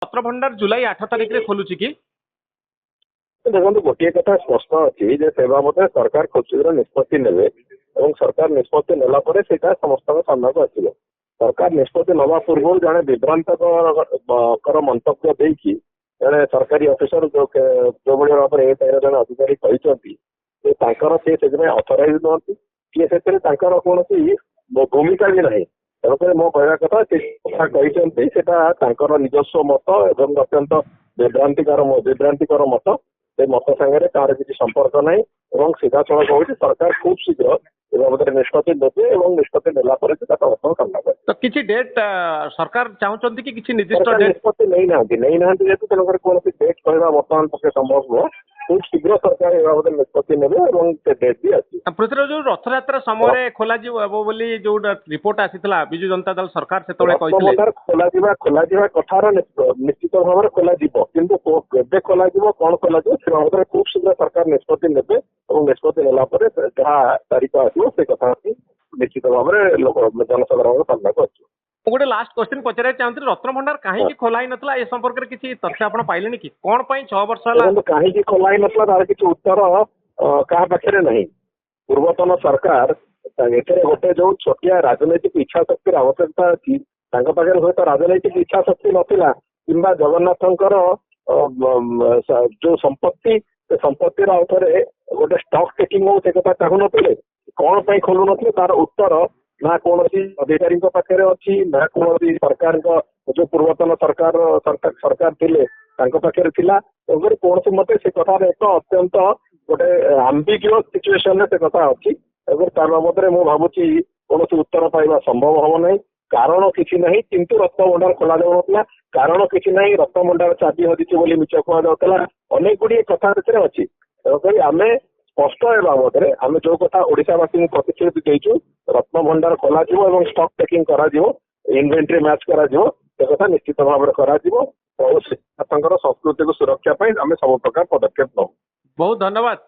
पत्र भंडार जुलाई 8 तारिख रे खोलुची कि देखो गोटे कथा स्पष्ट अच्छी से बाबद सरकार खूब शीघ्र निष्पत्ति नेबे और सरकार निष्पत्ति नेला परे सेटा समस्त सामना को आसिबो। सरकार निष्पत्ति नवा पूर्व जड़े विभ्रांतर मंतव्य देकी जड़े सरकारी ऑफिसर जो भाई भाव में 13 जन अधिकारी से अथराइज नुहति किए से कौन भूमिका भी ना तेणुक मो कहवा कथा कथा निजस्व मत एवं अत्यंत विभ्रांतिकर मत से मत सागर तार किसी संपर्क ना और सीधा सड़क हो सरकार खूब शीघ्र ए बाबद निष्पत्ति नेबे और निष्पत्ति नेला समस्त सामना करे। तो किछि डेट सरकार चाहउचंती कि किछि निर्दिष्ट डेट निष्पत्ति नहीं ना जेहेतु तेणुक कौन डेट कहवा बर्तमान पक्षे संभव नुह खूब शीघ्र सरकार ए बाबद निष्पत्ति नेबे और से डेट भी आसी पृथ्वी जो रथयात्रा समय खोला जीवो बोली जो रिपोर्ट आसीतला बिजु जनता दल सरकार सेतोळे कहितले खोला कथार निश्चित भाव में खोल किंतु केबे खोल कौन खोल से बाबद खूब शीघ्र सरकार निष्पत्ति नेबे और निष्पत्ति नेला जहाँ तारीख आसो से कथा निश्चित भाव में जनसाधारण सामना को आसो। गोटे लास्ट क्वेश्चन पचारे चाहती रत्न भंडार कहीं खोला नथला ए संपर्क में किसी तथ्य आप पाइले कि कौन 6 वर्ष कहीं खोला नथला तार किसी उत्तर क्या पाखे नहीं। पूर्वतन सरकार गोटे जो छोटिया राजनैतिक इच्छा शक्ति आवश्यकता अच्छी पाखे हूँ तो राजनैतिक इच्छा शक्ति नाला कि जगन्नाथंकर जो संपत्ति संपत्तिर आउे गोटे स्टॉक टेकिंग हो से कथा चाहू नी कौन पर खोलु नी तार उत्तर ना कौन अधिकारी पाखे अच्छी ना कौन सरकार जो पूर्वतन सरकार थे पाखे थिला कौन मत से कथार एक अत्यंत गोटे आम्बिग्युअस सिचुएशन से कथा अच्छी तार बाबद में भावुची कौन उत्तर पाइबा संभव हम ना कारण किसी ना किंतु रत्न भंडार खोल जाऊना कारण किसी ना रत्न भंडार चाबी हजिची मिछ कहला अनेक गुड़िए कथा अच्छी तेणुक आम स्पष्ट है बाबद में आम जो कथा ओडावासी प्रतिश्रुति देचु रत्न भंडार खोल स्टॉक टेकिंग इन्वेंटरी मैच कथा निश्चित भाव में संस्कृति को सुरक्षा आम सब प्रकार पदक्षेप नौ। बहुत धन्यवाद।